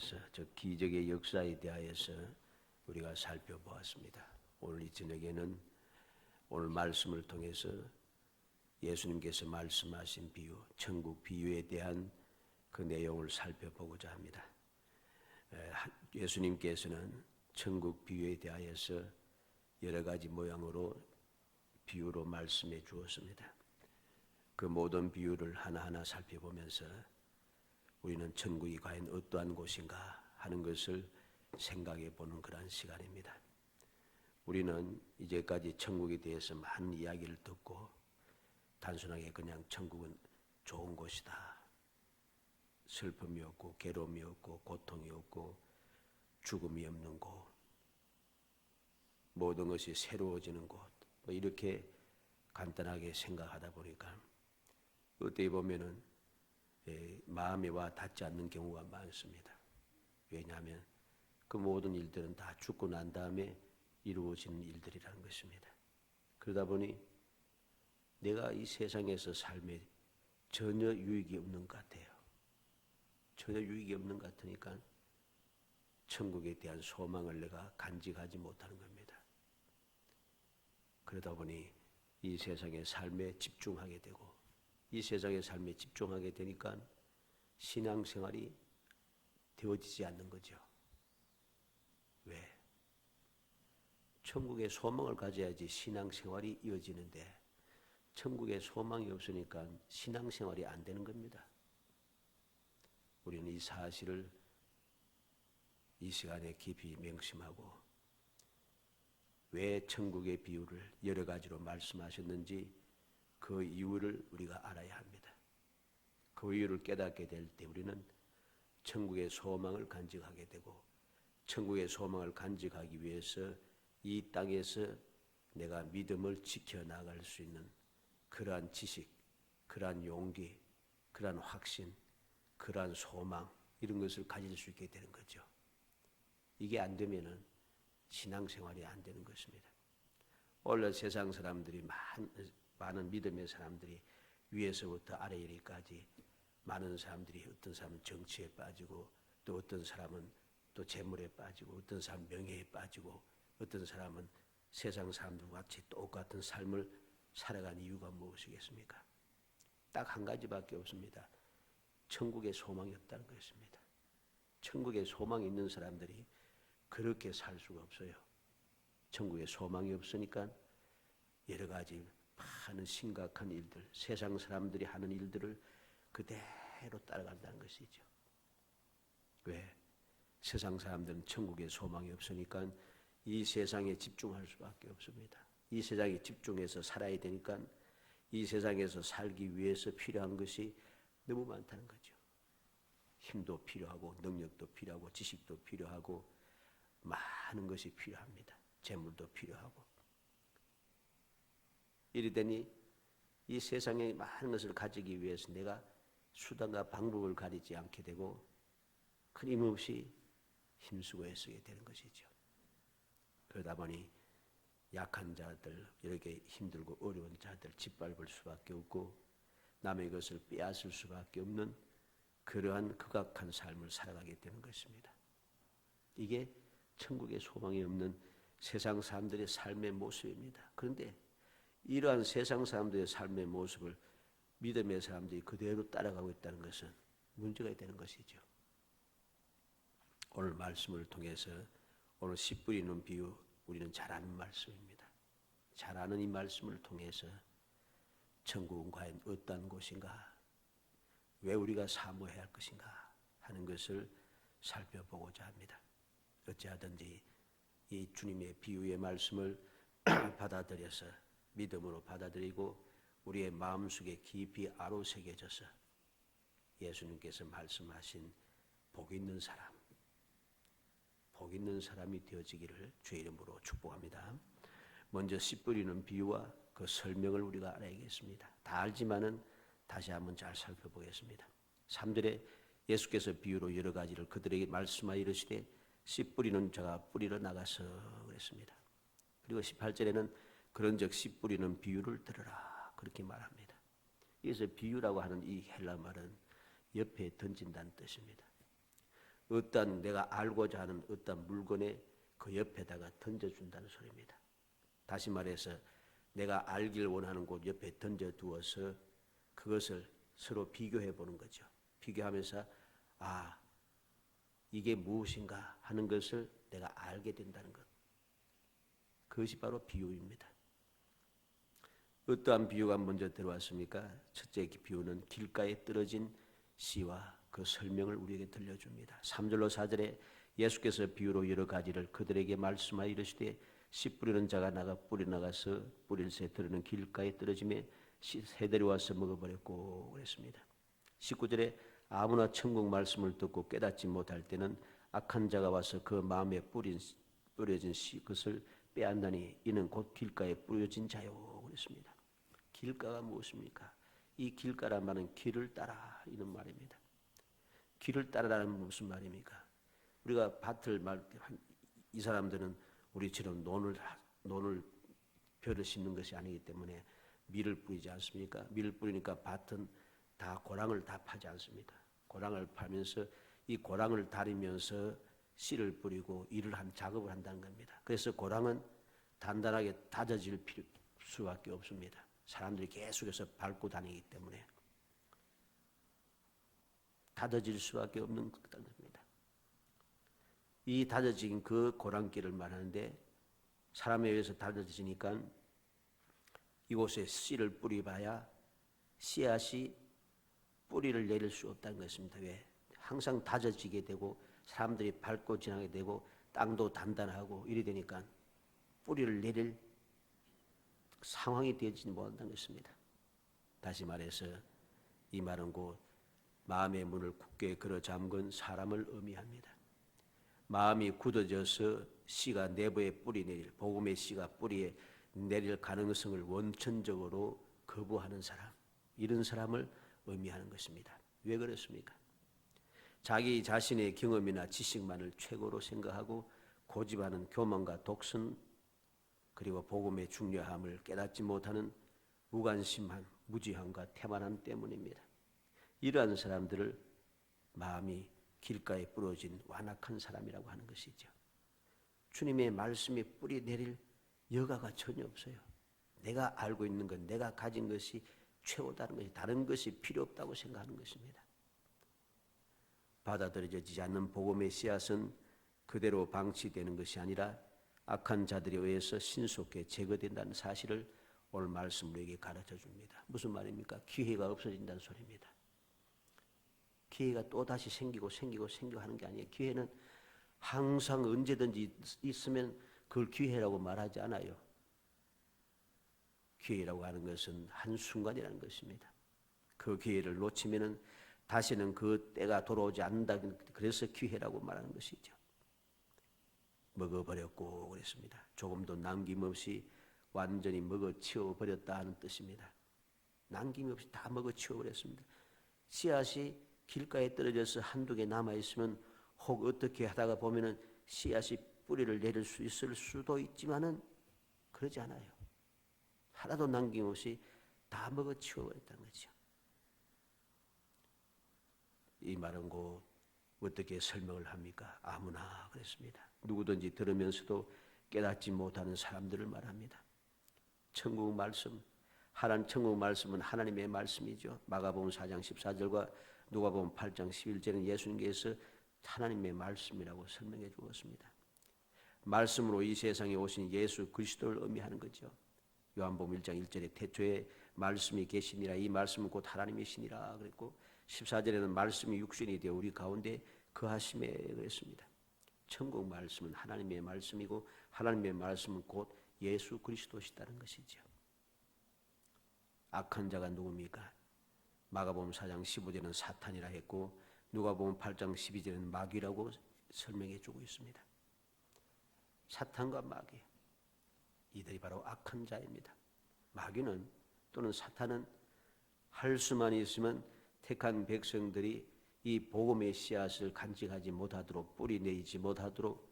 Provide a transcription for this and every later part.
대하여서, 즉 기적의 역사에 대하여서 우리가 살펴보았습니다. 오늘 이 저녁에는 오늘 말씀을 통해서 예수님께서 말씀하신 비유, 천국 비유에 대한 그 내용을 살펴보고자 합니다. 예수님께서는 천국 비유에 대하여서 여러 가지 모양으로 비유로 말씀해 주었습니다. 그 모든 비유를 하나하나 살펴보면서 우리는 천국이 과연 어떠한 곳인가 하는 것을 생각해 보는 그런 시간입니다. 우리는 이제까지 천국에 대해서 많은 이야기를 듣고 단순하게 그냥 천국은 좋은 곳이다, 슬픔이 없고 괴로움이 없고 고통이 없고 죽음이 없는 곳, 모든 것이 새로워지는 곳, 뭐 이렇게 간단하게 생각하다 보니까 어떻게 보면은 마음에 와 닿지 않는 경우가 많습니다. 왜냐하면 그 모든 일들은 다 죽고 난 다음에 이루어지는 일들이라는 것입니다. 그러다 보니 내가 이 세상에서 삶에 전혀 유익이 없는 것 같아요. 전혀 유익이 없는 것 같으니까 천국에 대한 소망을 내가 간직하지 못하는 겁니다. 그러다 보니 이 세상의 삶에 집중하게 되고, 이 세상의 삶에 집중하게 되니까 신앙생활이 되어지지 않는 거죠. 왜? 천국의 소망을 가져야지 신앙생활이 이어지는데 천국의 소망이 없으니까 신앙생활이 안 되는 겁니다. 우리는 이 사실을 이 시간에 깊이 명심하고 왜 천국의 비유를 여러 가지로 말씀하셨는지 그 이유를 우리가 알아야 합니다. 그 이유를 깨닫게 될 때 우리는 천국의 소망을 간직하게 되고, 천국의 소망을 간직하기 위해서 이 땅에서 내가 믿음을 지켜나갈 수 있는 그러한 지식, 그러한 용기, 그러한 확신, 그러한 소망, 이런 것을 가질 수 있게 되는 거죠. 이게 안 되면은 신앙생활이 안 되는 것입니다. 원래 세상 사람들이 많은 믿음의 사람들이 위에서부터 아래 이르기까지 많은 사람들이, 어떤 사람은 정치에 빠지고, 또 어떤 사람은 또 재물에 빠지고, 어떤 사람은 명예에 빠지고, 어떤 사람은 세상 사람들과 같이 똑같은 삶을 살아간 이유가 무엇이겠습니까? 딱 한 가지밖에 없습니다. 천국의 소망이 없다는 것입니다. 천국의 소망이 있는 사람들이 그렇게 살 수가 없어요. 천국의 소망이 없으니까 여러 가지 많은 심각한 일들, 세상 사람들이 하는 일들을 그대로 따라간다는 것이죠. 왜? 세상 사람들은 천국의 소망이 없으니까 이 세상에 집중할 수밖에 없습니다. 이 세상에 집중해서 살아야 되니까 이 세상에서 살기 위해서 필요한 것이 너무 많다는 거죠. 힘도 필요하고 능력도 필요하고 지식도 필요하고 많은 것이 필요합니다. 재물도 필요하고. 이르되니 이 세상에 많은 것을 가지기 위해서 내가 수단과 방법을 가리지 않게 되고 끊임없이 힘쓰고 애쓰게 되는 것이죠. 그러다 보니 약한 자들, 이렇게 힘들고 어려운 자들 짓밟을 수밖에 없고 남의 것을 빼앗을 수밖에 없는 그러한 극악한 삶을 살아가게 되는 것입니다. 이게 천국의 소망이 없는 세상 사람들의 삶의 모습입니다. 그런데 이러한 세상 사람들의 삶의 모습을 믿음의 사람들이 그대로 따라가고 있다는 것은 문제가 되는 것이죠. 오늘 말씀을 통해서 오늘 씨 뿌리는 비유, 우리는 잘 아는 말씀입니다. 잘 아는 이 말씀을 통해서 천국은 과연 어떠한 곳인가, 왜 우리가 사모해야 할 것인가 하는 것을 살펴보고자 합니다. 어찌하든지 이 주님의 비유의 말씀을 받아들여서 믿음으로 받아들이고 우리의 마음속에 깊이 아로새겨져서 예수님께서 말씀하신 복 있는 사람, 복 있는 사람이 되어지기를 주의 이름으로 축복합니다. 먼저 씨 뿌리는 비유와 그 설명을 우리가 알아야겠습니다. 다 알지만은 다시 한번 잘 살펴보겠습니다. 3절에 예수께서 비유로 여러 가지를 그들에게 말씀하여 이르시되 씨 뿌리는 자가 뿌리러 나가서 그랬습니다. 그리고 18절에는 그런즉 씨 뿌리는 비유를 들으라 그렇게 말합니다. 여기서 비유라고 하는 이 헬라 말은 옆에 던진다는 뜻입니다. 어떤 내가 알고자 하는 어떤 물건에 그 옆에다가 던져준다는 소리입니다. 다시 말해서 내가 알길 원하는 곳 옆에 던져두어서 그것을 서로 비교해 보는 거죠. 비교하면서 이게 무엇인가 하는 것을 내가 알게 된다는 것. 그것이 바로 비유입니다. 어떠한 비유가 먼저 들어왔습니까? 첫째 비유는 길가에 떨어진 씨와 그 설명을 우리에게 들려줍니다. 3절로 4절에 예수께서 비유로 여러 가지를 그들에게 말씀하여 이르시되 씨 뿌리는 자가 나가 뿌리 나가서 뿌릴새 들으는 길가에 떨어짐에 새들이 와서 먹어버렸고 그랬습니다. 19절에 아무나 천국 말씀을 듣고 깨닫지 못할 때는 악한 자가 와서 그 마음에 뿌려진 씨 그것을 빼앗나니 이는 곧 길가에 뿌려진 자요 그랬습니다. 길가가 무엇입니까? 이 길가란 말은 길을 따라 이런 말입니다. 길을 따라라는 무슨 말입니까? 우리가 밭을 이 사람들은 우리처럼 논을 벼를 심는 것이 아니기 때문에 밀을 뿌리지 않습니까? 밀을 뿌리니까 밭은 다 고랑을 다 파지 않습니다. 고랑을 파면서 이 고랑을 다리면서 씨를 뿌리고 작업을 한다는 겁니다. 그래서 고랑은 단단하게 다져질 수밖에 없습니다. 사람들이 계속해서 밟고 다니기 때문에 다져질 수밖에 없는 겁니다. 이 다져진 그 고랑길을 말하는데 사람에 의해서 다져지니까 이곳에 씨를 뿌려봐야 씨앗이 뿌리를 내릴 수 없다는 것입니다. 왜? 항상 다져지게 되고 사람들이 밟고 지나게 되고 땅도 단단하고 이래 되니까 뿌리를 내릴 상황이 되지 못한다는 것입니다. 다시 말해서 이 말은 곧 마음의 문을 굳게 걸어 잠근 사람을 의미합니다. 마음이 굳어져서 씨가 내부에 뿌리 내릴 복음의 씨가 뿌리에 내릴 가능성을 원천적으로 거부하는 사람, 이런 사람을 의미하는 것입니다. 왜 그렇습니까? 자기 자신의 경험이나 지식만을 최고로 생각하고 고집하는 교만과 독선 그리고 복음의 중요함을 깨닫지 못하는 무관심한 무지함과 태만함 때문입니다. 이러한 사람들을 마음이 길가에 부러진 완악한 사람이라고 하는 것이죠. 주님의 말씀에 뿌리 내릴 여가가 전혀 없어요. 내가 알고 있는 것, 내가 가진 것이 최고다는 것이 다른 것이 필요 없다고 생각하는 것입니다. 받아들여지지 않는 복음의 씨앗은 그대로 방치되는 것이 아니라 악한 자들에 의해서 신속히 제거된다는 사실을 오늘 말씀으로 우리에게 가르쳐 줍니다. 무슨 말입니까? 기회가 없어진다는 소리입니다. 기회가 또다시 생기고 하는 게 아니에요. 기회는 항상 언제든지 있으면 그걸 기회라고 말하지 않아요. 기회라고 하는 것은 한순간이라는 것입니다. 그 기회를 놓치면은 다시는 그 때가 돌아오지 않는다. 그래서 기회라고 말하는 것이죠. 먹어버렸고 그랬습니다. 조금도 남김없이 완전히 먹어치워 버렸다 하는 뜻입니다. 남김없이 다 먹어치워 버렸습니다. 씨앗이 길가에 떨어져서 한두 개 남아있으면 혹 어떻게 하다가 보면은 씨앗이 뿌리를 내릴 수 있을 수도 있지만은 그러지 않아요. 하나도 남김없이 다 먹어치워 버렸다는 거죠. 이 말은 곧 어떻게 설명을 합니까? 아무나 그랬습니다. 누구든지 들으면서도 깨닫지 못하는 사람들을 말합니다. 천국 말씀, 천국 말씀은 하나님의 말씀이죠. 마가복음 4장 14절과 누가복음 8장 11절은 예수님께서 하나님의 말씀이라고 설명해 주었습니다. 말씀으로 이 세상에 오신 예수 그리스도를 의미하는 거죠. 요한복음 1장 1절에 태초에 말씀이 계시니라 이 말씀은 곧 하나님이시니라 그랬고 14절에는 말씀이 육신이 되어 우리 가운데 거하심에 그랬습니다. 천국 말씀은 하나님의 말씀이고 하나님의 말씀은 곧 예수 그리스도시다는 것이죠. 악한 자가 누굽니까? 마가복음 4장 15절은 사탄이라 했고 누가복음 8장 12절은 마귀라고 설명해 주고 있습니다. 사탄과 마귀, 이들이 바로 악한 자입니다. 마귀는 또는 사탄은 할 수만 있으면 택한 백성들이 이 복음의 씨앗을 간직하지 못하도록 뿌리 내리지 못하도록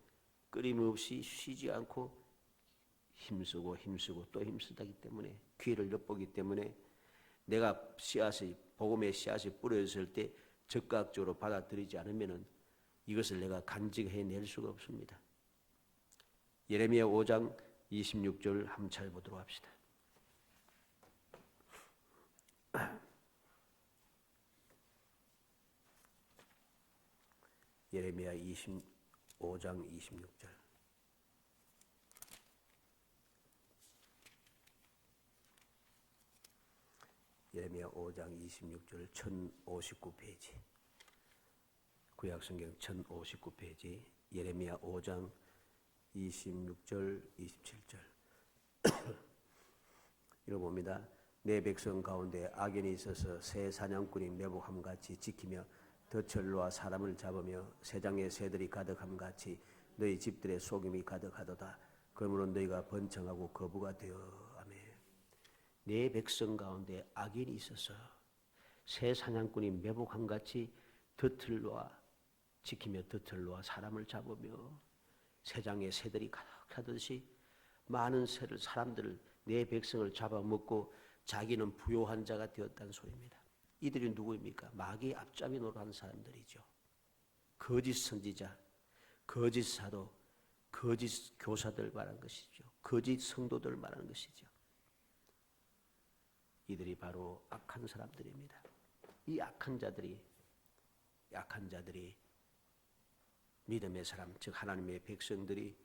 끊임없이 쉬지 않고 힘쓰고 또 힘쓰다기 때문에 기회를 엿보기 때문에 내가 복음의 씨앗이 뿌려졌을 때 적극적으로 받아들이지 않으면은 이것을 내가 간직해낼 수가 없습니다. 예레미야 5장 26절 함께 보도록 합시다. 예레미야 5장 26절. 예레미야 5장 26절 1059페이지. 구약성경 1059페이지. 예레미야 5장 26절 27절. 읽어봅니다. 내 백성 가운데 악인이 있어서 새 사냥꾼이 매복함같이 지키며 덫을 놓아 사람을 잡으며 새장에 새들이 가득함같이 너희 집들의 속임이 가득하도다. 그러므로 너희가 번창하고 거부가 되어. 아멘. 내 백성 가운데 악인이 있어서 새 사냥꾼이 매복함같이 덫을 놓아 지키며 덫을 놓아 사람을 잡으며 새장에 새들이 가득하듯이 많은 새를 사람들을 내 백성을 잡아먹고 자기는 부요한 자가 되었다는 소리입니다. 이들이 누구입니까? 마귀의 앞잡이 노릇하는 사람들이죠. 거짓 선지자, 거짓 사도, 거짓 교사들 말하는 것이죠. 거짓 성도들 말하는 것이죠. 이들이 바로 악한 사람들입니다. 이 악한 자들이 믿음의 사람, 즉 하나님의 백성들이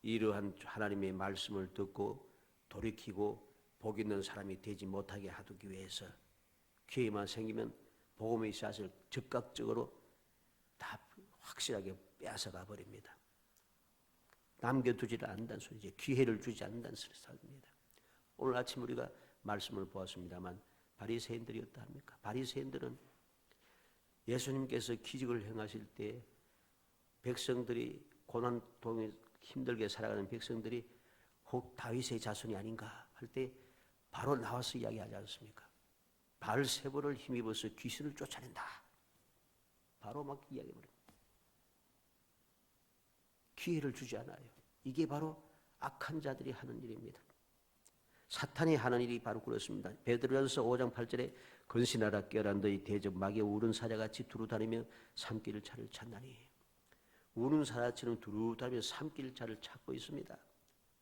이러한 하나님의 말씀을 듣고 돌이키고 복 있는 사람이 되지 못하게 하기 위해서 기회만 생기면 복음의 씨앗을 즉각적으로 다 확실하게 빼앗아가 버립니다. 남겨두지를 않는다는 소리죠. 기회를 주지 않는다는 소리입니다. 오늘 아침 우리가 말씀을 보았습니다만 바리새인들이 어떠합니까? 바리새인들은 예수님께서 기적을 행하실 때 백성들이 고난통에 힘들게 살아가는 백성들이 혹 다윗의 자손이 아닌가 할 때 바로 나와서 이야기하지 않습니까? 바알세불을 힘입어서 귀신을 쫓아낸다. 바로 막 이야기해버립니다. 기회를 주지 않아요. 이게 바로 악한 자들이 하는 일입니다. 사탄이 하는 일이 바로 그렇습니다. 베드로전서 5장 8절에 건신하라 깨어라 너희 대접 마귀의 우는 사자같이 두루다니며 삼킬 자를 찾나니. 우는 사자처럼 두루다니며 삼킬 자를 찾고 있습니다.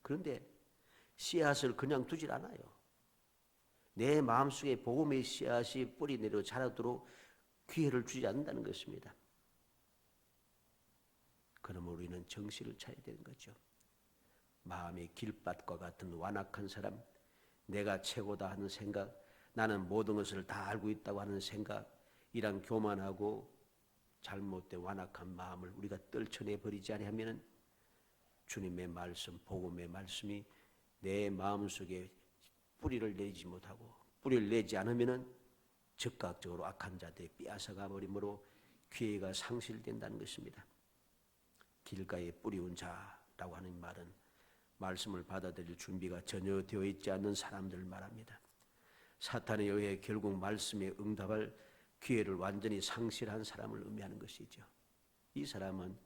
그런데 씨앗을 그냥 두질 않아요. 내 마음속에 복음의 씨앗이 뿌리 내려 자라도록 기회를 주지 않는다는 것입니다. 그러면 우리는 정신을 차려야 되는 거죠. 마음의 길밭과 같은 완악한 사람, 내가 최고다 하는 생각, 나는 모든 것을 다 알고 있다고 하는 생각, 이런 교만하고 잘못된 완악한 마음을 우리가 떨쳐내버리지 아니하면 주님의 말씀, 복음의 말씀이 내 마음속에 뿌리를 내지 못하고 뿌리를 내지 않으면 즉각적으로 악한 자들이 빼앗아가 버림으로 기회가 상실된다는 것입니다. 길가에 뿌리운 자라고 하는 말은 말씀을 받아들일 준비가 전혀 되어 있지 않는 사람들을 말합니다. 사탄에 의해 결국 말씀에 응답할 기회를 완전히 상실한 사람을 의미하는 것이죠. 이 사람은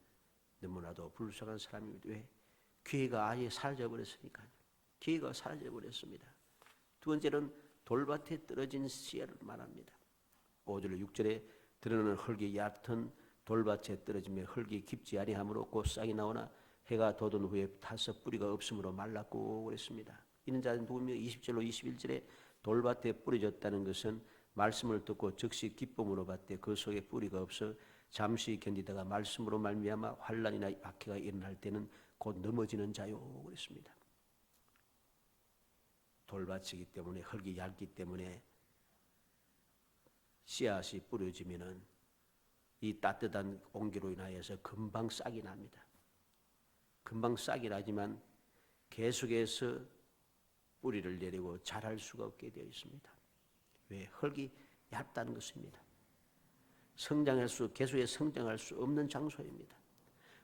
너무나도 불쌍한 사람입니다. 왜? 기회가 아예 사라져버렸으니까요. 기회가 사라져버렸습니다. 두 번째는 돌밭에 떨어진 씨앗을 말합니다. 5절 6절에 드러나는 흙이 얕은 돌밭에 떨어지며 흙이 깊지 아니하므로 곧 싹이 나오나 해가 돋은 후에 타서 뿌리가 없으므로 말랐고 그랬습니다. 이는 자는 누구며 20절로 21절에 돌밭에 뿌려졌다는 것은 말씀을 듣고 즉시 기쁨으로 받되 그 속에 뿌리가 없어 잠시 견디다가 말씀으로 말미암아 환난이나 박해가 일어날 때는 곧 넘어지는 자요 그랬습니다. 돌밭이기 때문에 흙이 얇기 때문에 씨앗이 뿌려지면은 이 따뜻한 온기로 인하여서 금방 싹이 납니다. 금방 싹이 나지만 계속해서 뿌리를 내리고 자랄 수가 없게 되어 있습니다. 왜? 흙이 얇다는 것입니다. 계속해서 성장할 수 없는 장소입니다.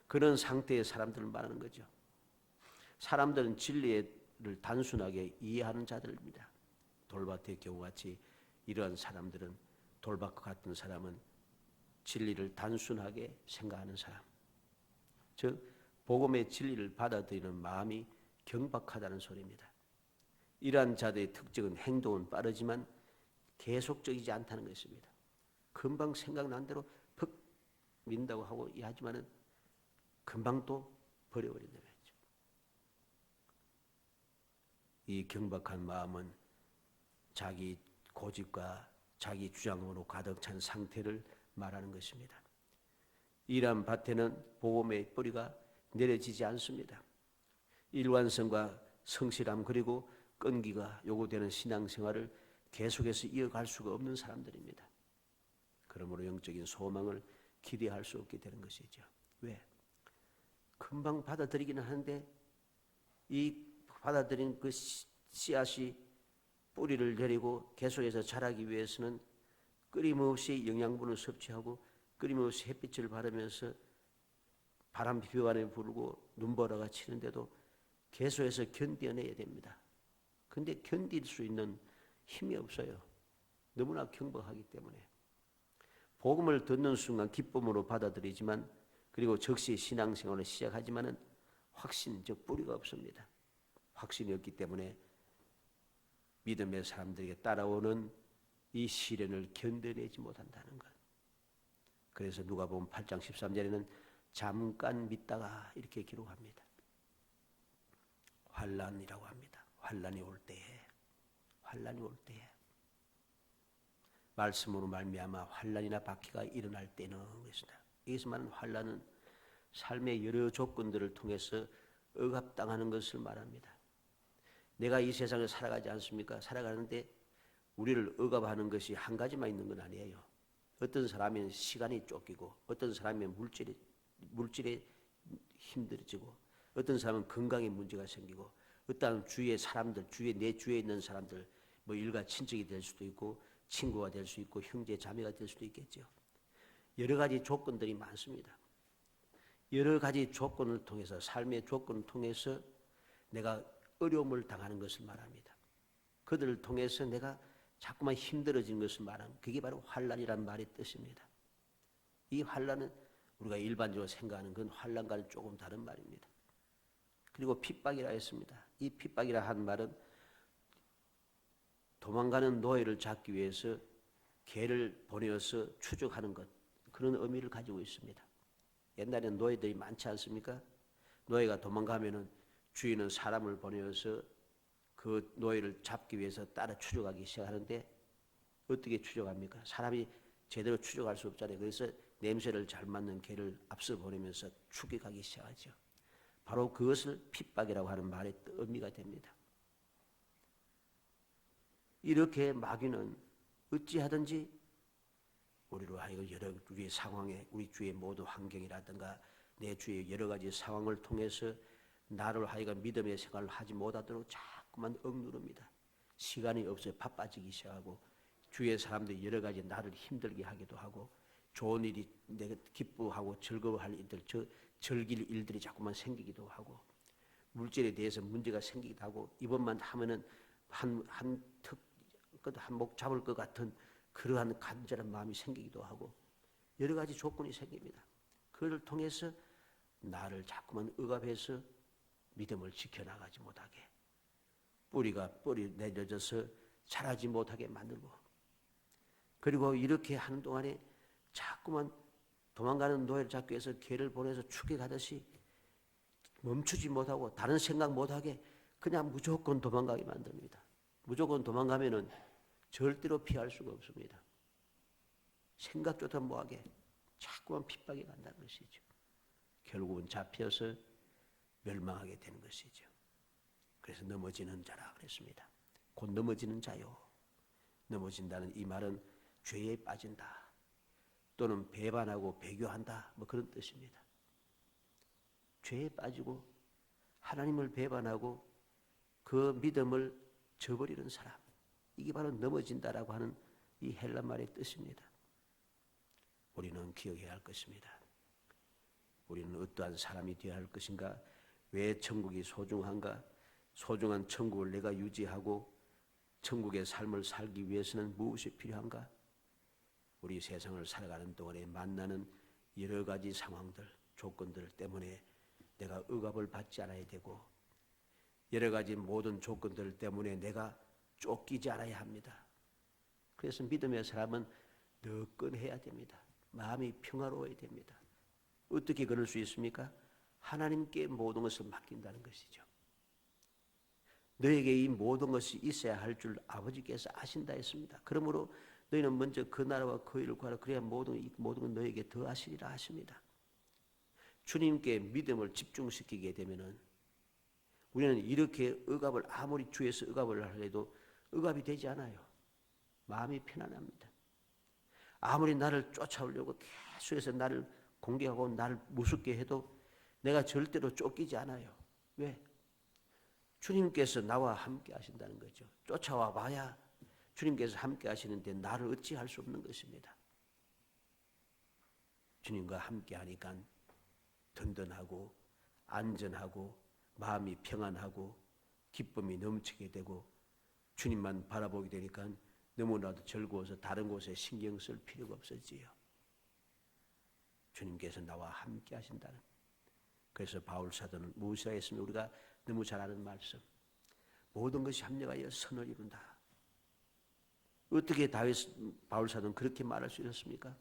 그런 상태의 사람들을 말하는 거죠. 사람들은 진리를 단순하게 이해하는 자들입니다. 돌밭의 경우같이 이러한 사람들은 돌밭과 같은 사람은 진리를 단순하게 생각하는 사람, 즉 복음의 진리를 받아들이는 마음이 경박하다는 소리입니다. 이러한 자들의 특징은 행동은 빠르지만 계속적이지 않다는 것입니다. 금방 생각난 대로 퍽 믿는다고 하고 하지만은 금방 또 버려버린다는 거죠. 이 경박한 마음은 자기 고집과 자기 주장으로 가득 찬 상태를 말하는 것입니다. 이러한 밭에는 복음의 뿌리가 내려지지 않습니다. 일관성과 성실함 그리고 끈기가 요구되는 신앙생활을 계속해서 이어갈 수가 없는 사람들입니다. 그러므로 영적인 소망을 기대할 수 없게 되는 것이죠. 왜? 금방 받아들이기는 하는데 이 받아들인 그 씨앗이 뿌리를 내리고 계속해서 자라기 위해서는 끊임없이 영양분을 섭취하고 끊임없이 햇빛을 받으면서 바람 비바람이 불고 눈보라가 치는데도 계속해서 견뎌내야 됩니다. 근데 견딜 수 있는 힘이 없어요. 너무나 경박하기 때문에. 복음을 듣는 순간 기쁨으로 받아들이지만 그리고 즉시 신앙생활을 시작하지만은 확신, 즉 뿌리가 없습니다. 확신이 없기 때문에 믿음의 사람들에게 따라오는 이 시련을 견뎌내지 못한다는 것. 그래서 누가복음 8장 13절에는 잠깐 믿다가 이렇게 기록합니다. 환난이라고 합니다. 환난이 올 때에 말씀으로 말미암아 환난이나 박해가 일어날 때는 그렇습니다. 여기서 말하는 환난은 삶의 여러 조건들을 통해서 억압당하는 것을 말합니다. 내가 이 세상을 살아가지 않습니까? 살아가는데 우리를 억압하는 것이 한 가지만 있는 건 아니에요. 어떤 사람은 시간이 쫓기고 어떤 사람은 물질에 힘들어지고 어떤 사람은 건강에 문제가 생기고 어떤 주위의 사람들, 내 주위에 있는 사람들 뭐 일가 친척이 될 수도 있고 친구가 될 수 있고 형제 자매가 될 수도 있겠죠. 여러 가지 조건들이 많습니다. 여러 가지 조건을 통해서 삶의 조건을 통해서 내가 어려움을 당하는 것을 말합니다. 그들을 통해서 내가 자꾸만 힘들어지는 것을 말하는 그게 바로 환난이라는 말의 뜻입니다. 이 환난은 우리가 일반적으로 생각하는 그런 환난과는 조금 다른 말입니다. 그리고 핍박이라 했습니다. 이 핍박이라 한 말은 도망가는 노예를 잡기 위해서 개를 보내어서 추적하는 것, 그런 의미를 가지고 있습니다. 옛날에는 노예들이 많지 않습니까? 노예가 도망가면은 주인은 사람을 보내어서 그 노예를 잡기 위해서 따라 추적하기 시작하는데 어떻게 추적합니까? 사람이 제대로 추적할 수 없잖아요. 그래서 냄새를 잘 맡는 개를 앞서 보내면서 추격하기 시작하죠. 바로 그것을 핍박이라고 하는 말의 의미가 됩니다. 이렇게 마귀는 어찌하든지 우리로 하여금 여러 우리의 상황에 우리 주위의 모든 환경이라든가 내 주위의 여러 가지 상황을 통해서 나를 하여금 믿음의 생활을 하지 못하도록 자꾸만 억누릅니다. 시간이 없어요. 바빠지기 시작하고 주위의 사람들이 여러 가지 나를 힘들게 하기도 하고 좋은 일이 내가 기뻐하고 즐거워할 일들, 즐길 일들이 자꾸만 생기기도 하고 물질에 대해서 문제가 생기기도 하고 이번만 하면은 한 목 잡을 것 같은 그러한 간절한 마음이 생기기도 하고 여러 가지 조건이 생깁니다. 그를 통해서 나를 자꾸만 억압해서 믿음을 지켜나가지 못하게 뿌리 내려져서 자라지 못하게 만들고 그리고 이렇게 하는 동안에 자꾸만 도망가는 노예를 잡기 위해서 개를 보내서 추격하듯이 멈추지 못하고 다른 생각 못하게 그냥 무조건 도망가게 만듭니다. 무조건 도망가면은 절대로 피할 수가 없습니다. 생각조차 못하게 자꾸만 핍박이 간다는 것이죠. 결국은 잡혀서 멸망하게 되는 것이죠. 그래서 넘어지는 자라 그랬습니다. 곧 넘어지는 자요. 넘어진다는 이 말은 죄에 빠진다. 또는 배반하고 배교한다. 뭐 그런 뜻입니다. 죄에 빠지고 하나님을 배반하고 그 믿음을 저버리는 사람. 이게 바로 넘어진다라고 하는 이 헬라 말의 뜻입니다. 우리는 기억해야 할 것입니다. 우리는 어떠한 사람이 되어야 할 것인가? 왜 천국이 소중한가? 소중한 천국을 내가 유지하고 천국의 삶을 살기 위해서는 무엇이 필요한가? 우리 세상을 살아가는 동안에 만나는 여러 가지 상황들, 조건들 때문에 내가 억압을 받지 않아야 되고 여러 가지 모든 조건들 때문에 내가 쫓기지 않아야 합니다. 그래서 믿음의 사람은 너끈해야 됩니다. 마음이 평화로워야 됩니다. 어떻게 그럴 수 있습니까? 하나님께 모든 것을 맡긴다는 것이죠. 너에게 이 모든 것이 있어야 할 줄 아버지께서 아신다 했습니다. 그러므로 너희는 먼저 그 나라와 그 일을 구하라. 그래야 모든 건 너에게 더하시리라 하십니다. 주님께 믿음을 집중시키게 되면은 우리는 이렇게 억압을 아무리 주에서 억압을 하려도 억압이 되지 않아요. 마음이 편안합니다. 아무리 나를 쫓아오려고 계속해서 나를 공격하고 나를 무섭게 해도 내가 절대로 쫓기지 않아요. 왜? 주님께서 나와 함께 하신다는 거죠. 쫓아와 봐야 주님께서 함께 하시는데 나를 어찌할 수 없는 것입니다. 주님과 함께 하니까 든든하고 안전하고 마음이 평안하고 기쁨이 넘치게 되고 주님만 바라보게 되니까 너무나도 즐거워서 다른 곳에 신경 쓸 필요가 없어지요. 주님께서 나와 함께 하신다는. 그래서 바울 사도는 무엇이라 했으면 우리가 너무 잘 아는 말씀. 모든 것이 합력하여 선을 이룬다. 어떻게 바울 사도는 그렇게 말할 수 있었습니까?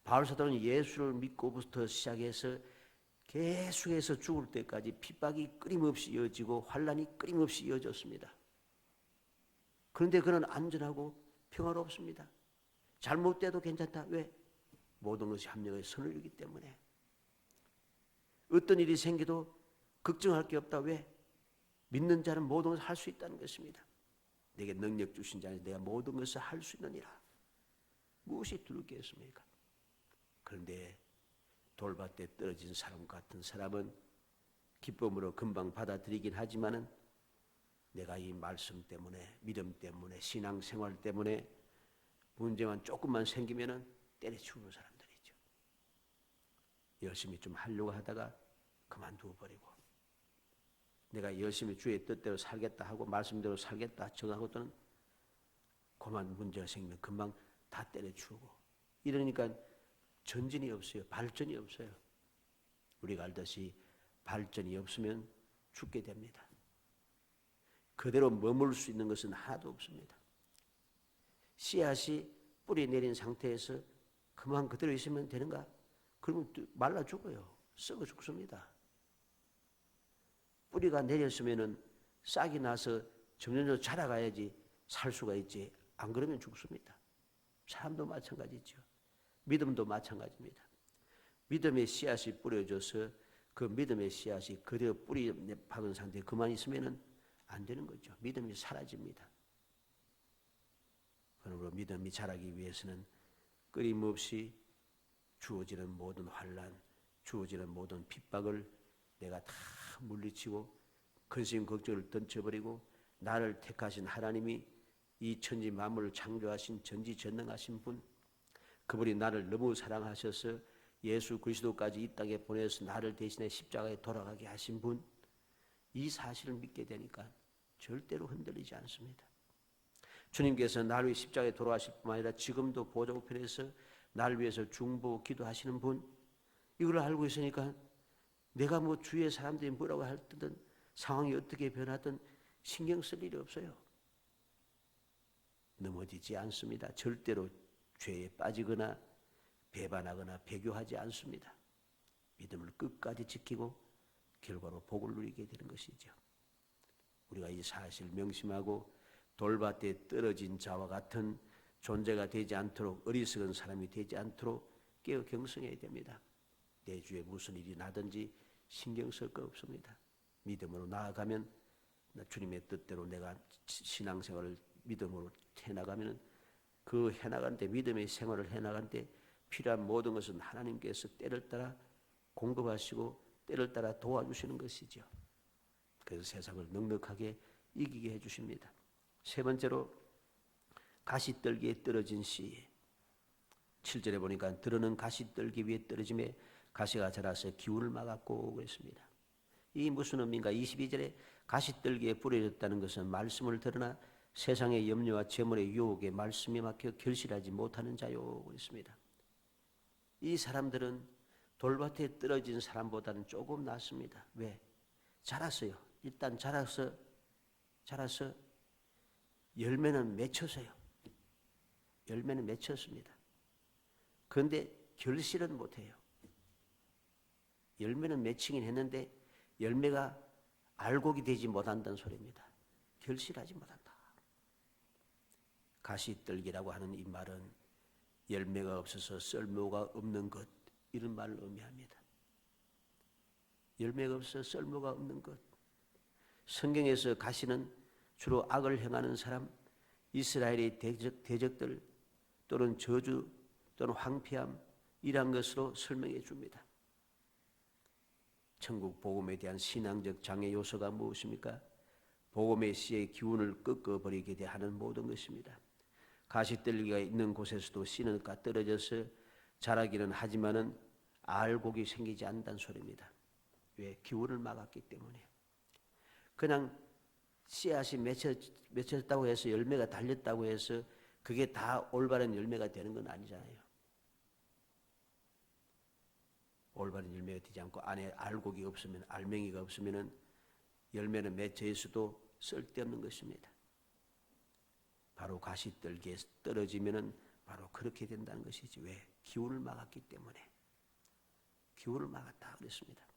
바울 사도는 예수를 믿고부터 시작해서 계속해서 죽을 때까지 핍박이 끊임없이 이어지고 환난이 끊임없이 이어졌습니다. 그런데 그는 안전하고 평화롭습니다. 잘못돼도 괜찮다. 왜? 모든 것이 합력하여 선을 이루기 때문에. 어떤 일이 생겨도 걱정할 게 없다. 왜? 믿는 자는 모든 것을 할 수 있다는 것입니다. 내게 능력 주신 자는 내가 모든 것을 할 수 있느니라. 무엇이 두려울 게 있습니까? 그런데 돌밭에 떨어진 사람 같은 사람은 기쁨으로 금방 받아들이긴 하지만은 내가 이 말씀 때문에, 믿음 때문에, 신앙생활 때문에 문제만 조금만 생기면은 때려치우는 사람들이죠. 열심히 좀 하려고 하다가 그만두어 버리고, 내가 열심히 주의 뜻대로 살겠다 하고 말씀대로 살겠다 정하고는 그만 문제가 생기면 금방 다 때려치우고, 이러니까 전진이 없어요. 발전이 없어요. 우리가 알듯이 발전이 없으면 죽게 됩니다. 그대로 머물 수 있는 것은 하나도 없습니다. 씨앗이 뿌리 내린 상태에서 그만 그대로 있으면 되는가? 그러면 말라 죽어요. 썩어 죽습니다. 뿌리가 내렸으면 싹이 나서 점점 자라가야지 살 수가 있지. 안 그러면 죽습니다. 사람도 마찬가지죠. 믿음도 마찬가지입니다. 믿음의 씨앗이 뿌려져서 그 믿음의 씨앗이 그대로 뿌리 박은 상태에 그만 있으면 안 되는 거죠. 믿음이 사라집니다. 그러므로 믿음이 자라기 위해서는 끊임없이 주어지는 모든 환난, 주어지는 모든 핍박을 내가 다 물리치고 근심 걱정을 던져버리고 나를 택하신 하나님이 이 천지 만물을 창조하신 전지전능하신 분, 그분이 나를 너무 사랑하셔서 예수 그리스도까지 이 땅에 보내서 나를 대신해 십자가에 돌아가게 하신 분, 이 사실을 믿게 되니까 절대로 흔들리지 않습니다. 주님께서 나를 위해 십자가에 돌아가실 뿐만 아니라 지금도 보좌 우편에서 나를 위해서 중보 기도하시는 분, 이걸 알고 있으니까 내가 뭐 주위의 사람들이 뭐라고 할 듯은 상황이 어떻게 변하든 신경 쓸 일이 없어요. 넘어지지 않습니다. 절대로 죄에 빠지거나 배반하거나 배교하지 않습니다. 믿음을 끝까지 지키고 결과로 복을 누리게 되는 것이죠. 우리가 이 사실을 명심하고 돌밭에 떨어진 자와 같은 존재가 되지 않도록, 어리석은 사람이 되지 않도록 깨어 경성해야 됩니다. 내 주에 무슨 일이 나든지 신경 쓸 거 없습니다. 믿음으로 나아가면 주님의 뜻대로 내가 신앙생활을 믿음으로 해나가면 그 해나갈 때, 믿음의 생활을 해나갈 때 필요한 모든 것은 하나님께서 때를 따라 공급하시고 때를 따라 도와주시는 것이죠. 그래서 세상을 넉넉하게 이기게 해주십니다. 세 번째로 가시떨기에 떨어진 씨. 7절에 보니까 들어는 가시떨기 위에 떨어짐에 가시가 자라서 기운을 막았고 그랬습니다. 이 무슨 의미인가? 22절에 가시떨기에 뿌려졌다는 것은 말씀을 들으나 세상의 염려와 재물의 유혹에 말씀에 막혀 결실하지 못하는 자요 그랬습니다. 이 사람들은 돌밭에 떨어진 사람보다는 조금 낫습니다. 왜? 자랐어요. 일단 자라서 열매는 맺혔어요. 열매는 맺혔습니다. 그런데 결실은 못해요. 열매는 맺히긴 했는데 열매가 알곡이 되지 못한다는 소리입니다. 결실하지 못한다. 가시떨기라고 하는 이 말은 열매가 없어서 쓸모가 없는 것, 이런 말을 의미합니다. 열매가 없어 쓸모가 없는 것. 성경에서 가시는 주로 악을 행하는 사람, 이스라엘의 대적들 또는 저주 또는 황폐함, 이러한 것으로 설명해 줍니다. 천국 복음에 대한 신앙적 장애 요소가 무엇입니까? 복음의 씨의 기운을 꺾어버리게 하는 모든 것입니다. 가시떨기가 있는 곳에서도 씨가 떨어져서 자라기는 하지만은 알곡이 생기지 않는다는 소리입니다. 왜? 기운을 막았기 때문에. 그냥 씨앗이 맺혔다고 해서 열매가 달렸다고 해서 그게 다 올바른 열매가 되는 건 아니잖아요. 올바른 열매가 되지 않고 안에 알곡이 없으면, 알맹이가 없으면 열매는 맺혀 있어도 쓸데없는 것입니다. 바로 가시떨기에 떨어지면 바로 그렇게 된다는 것이지. 왜? 기운을 막았기 때문에. 기운을 막았다 그랬습니다.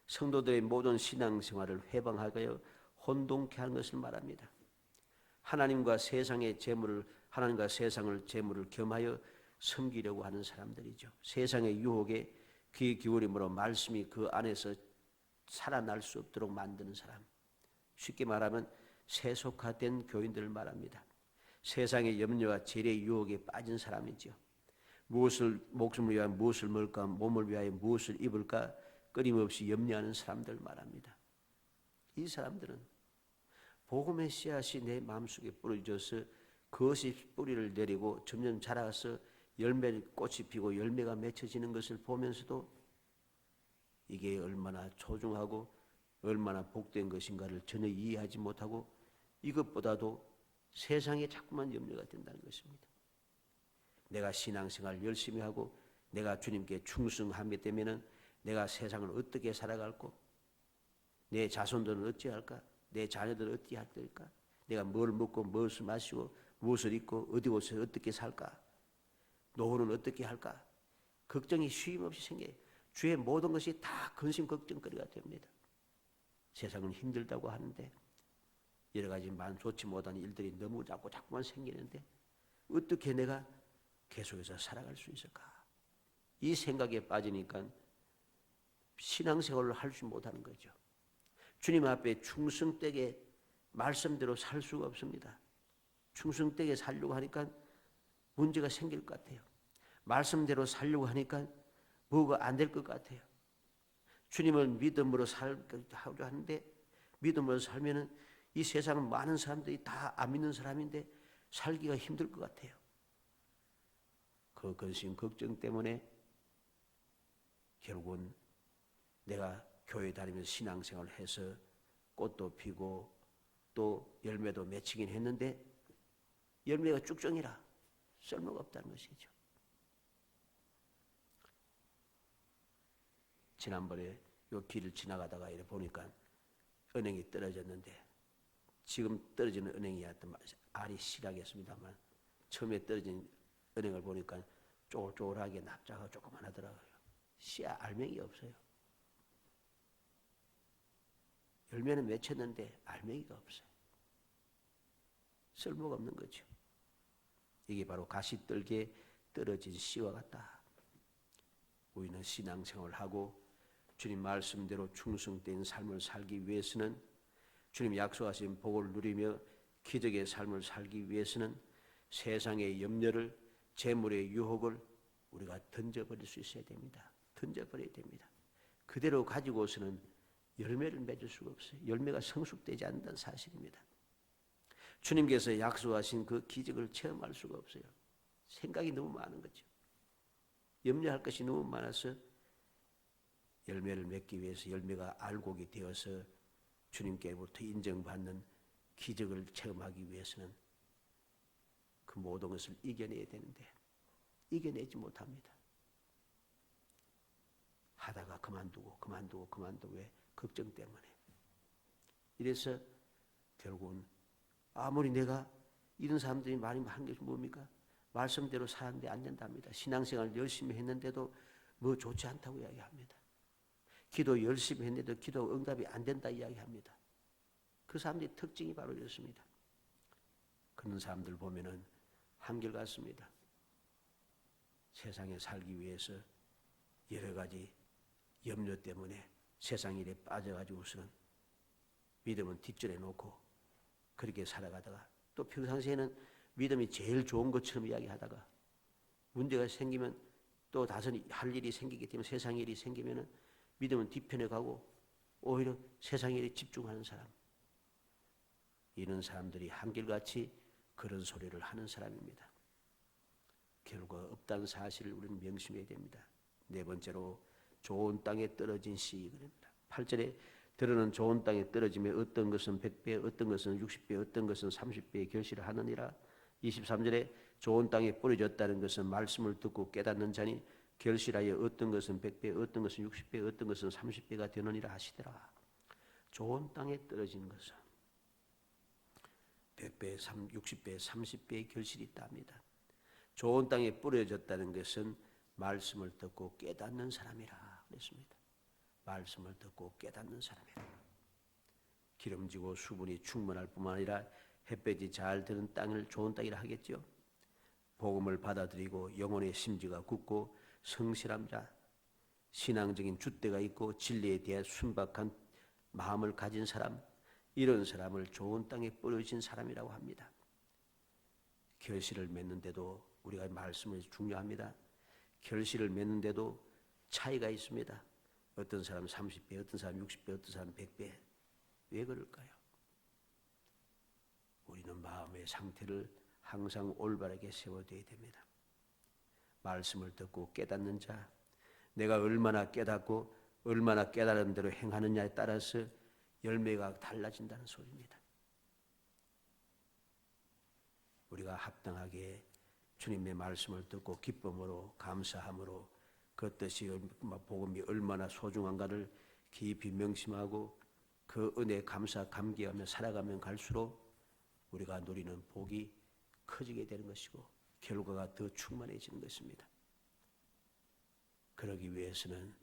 성도들의 모든 신앙생활을 회방하여 혼동케 하는 것을 말합니다. 하나님과 세상을 재물을 겸하여 섬기려고 하는 사람들이죠. 세상의 유혹에 귀 기울임으로 말씀이 그 안에서 살아날 수 없도록 만드는 사람. 쉽게 말하면 세속화된 교인들을 말합니다. 세상의 염려와 재래의 유혹에 빠진 사람이죠. 목숨을 위하여 무엇을 먹을까, 몸을 위하여 무엇을 입을까 끊임없이 염려하는 사람들 말합니다. 이 사람들은 복음의 씨앗이 내 마음속에 뿌려져서 그것이 뿌리를 내리고 점점 자라서 꽃이 피고 열매가 맺혀지는 것을 보면서도 이게 얼마나 소중하고 얼마나 복된 것인가를 전혀 이해하지 못하고 이것보다도 세상에 자꾸만 염려가 된다는 것입니다. 내가 신앙생활 열심히 하고 내가 주님께 충성하게 되면은 내가 세상을 어떻게 살아갈고 내 자손들은 어찌할까? 내 자녀들은 어떻게 할 것일까? 내가 뭘 먹고 무엇을 마시고 무엇을 입고 어디 곳에 어떻게 살까? 노후는 어떻게 할까? 걱정이 쉼없이 생겨요. 주의 모든 것이 다 근심 걱정거리가 됩니다. 세상은 힘들다고 하는데 여러 가지 많은 좋지 못한 일들이 너무 자꾸만 생기는데 어떻게 내가 계속해서 살아갈 수 있을까? 이 생각에 빠지니까 신앙생활을 할 수 못하는 거죠. 주님 앞에 충성되게 말씀대로 살 수가 없습니다. 충성되게 살려고 하니까 문제가 생길 것 같아요. 말씀대로 살려고 하니까 뭐가 안 될 것 같아요. 주님을 믿음으로 살려고 하는데 믿음으로 살면은 이 세상 많은 사람들이 다 안 믿는 사람인데 살기가 힘들 것 같아요. 그 근심 걱정 때문에 결국은 내가 교회 다니면서 신앙생활을 해서 꽃도 피고 또 열매도 맺히긴 했는데 열매가 쭉정이라 쓸모가 없다는 것이죠. 지난번에 요 길을 지나가다가 이렇게 보니까 은행이 떨어졌는데 지금 떨어지는 은행이었던 알이 실하겠습니다만 처음에 떨어진 은행을 보니까 쪼글쪼글하게 납작하고 조그만하더라고요. 씨앗 알맹이 없어요. 열매는 맺혔는데 알맹이가 없어요. 쓸모가 없는 거죠. 이게 바로 가시떨기에 떨어진 씨와 같다. 우리는 신앙생활을 하고 주님 말씀대로 충성된 삶을 살기 위해서는 주님 약속하신 복을 누리며 기적의 삶을 살기 위해서는 세상의 염려를 재물의 유혹을 우리가 던져버릴 수 있어야 됩니다. 던져버려야 됩니다. 그대로 가지고서는 열매를 맺을 수가 없어요. 열매가 성숙되지 않는다는 사실입니다. 주님께서 약속하신 그 기적을 체험할 수가 없어요. 생각이 너무 많은 거죠. 염려할 것이 너무 많아서 열매를 맺기 위해서 열매가 알곡이 되어서 주님께로부터 인정받는 기적을 체험하기 위해서는 그 모든 것을 이겨내야 되는데 이겨내지 못합니다. 하다가 그만두고 왜? 걱정 때문에. 이래서 결국은 아무리 내가 이런 사람들이 많이 하는 것이 뭡니까? 말씀대로 사는데 안 된답니다. 신앙생활 열심히 했는데도 뭐 좋지 않다고 이야기합니다. 기도 열심히 했는데도 기도 응답이 안 된다 이야기합니다. 그 사람들의 특징이 바로 이렇습니다. 그런 사람들 보면은 한결같습니다. 세상에 살기 위해서 여러 가지 염려 때문에 세상 일에 빠져가지고서는 믿음은 뒷전에 놓고 그렇게 살아가다가 또 평상시에는 믿음이 제일 좋은 것처럼 이야기하다가 문제가 생기면 또 다른 할 일이 생기기 때문에 세상 일이 생기면은 믿음은 뒤편에 가고 오히려 세상 일에 집중하는 사람, 이런 사람들이 한결같이 그런 소리를 하는 사람입니다. 결과가 없다는 사실을 우리는 명심해야 됩니다. 네 번째로 좋은 땅에 떨어진 씨입니다. 8절에 들으는 좋은 땅에 떨어지며 어떤 것은 100배, 어떤 것은 60배, 어떤 것은 30배의 결실을 하느니라. 23절에 좋은 땅에 뿌려졌다는 것은 말씀을 듣고 깨닫는 자니 결실하여 어떤 것은 100배, 어떤 것은 60배, 어떤 것은 30배가 되느니라 하시더라. 좋은 땅에 떨어진 것은 100배, 60배, 30배의 결실이 있답니다. 좋은 땅에 뿌려졌다는 것은 말씀을 듣고 깨닫는 사람이라 그랬습니다. 말씀을 듣고 깨닫는 사람이라. 기름지고 수분이 충만할 뿐만 아니라 햇볕이 잘 드는 땅을 좋은 땅이라 하겠죠. 복음을 받아들이고 영혼의 심지가 굳고 성실한 자, 신앙적인 줏대가 있고 진리에 대해 순박한 마음을 가진 사람, 이런 사람을 좋은 땅에 뿌려진 사람이라고 합니다. 결실을 맺는데도 우리가 말씀이 중요합니다. 결실을 맺는데도 차이가 있습니다. 어떤 사람은 30배, 어떤 사람은 60배, 어떤 사람은 100배. 왜 그럴까요? 우리는 마음의 상태를 항상 올바르게 세워둬야 됩니다. 말씀을 듣고 깨닫는 자, 내가 얼마나 깨닫고 얼마나 깨달은 대로 행하느냐에 따라서 열매가 달라진다는 소리입니다. 우리가 합당하게 주님의 말씀을 듣고 기쁨으로 감사함으로 그 뜻이 복음이 얼마나 소중한가를 깊이 명심하고 그 은혜에 감사 감개하며 살아가면 갈수록 우리가 누리는 복이 커지게 되는 것이고 결과가 더 충만해지는 것입니다. 그러기 위해서는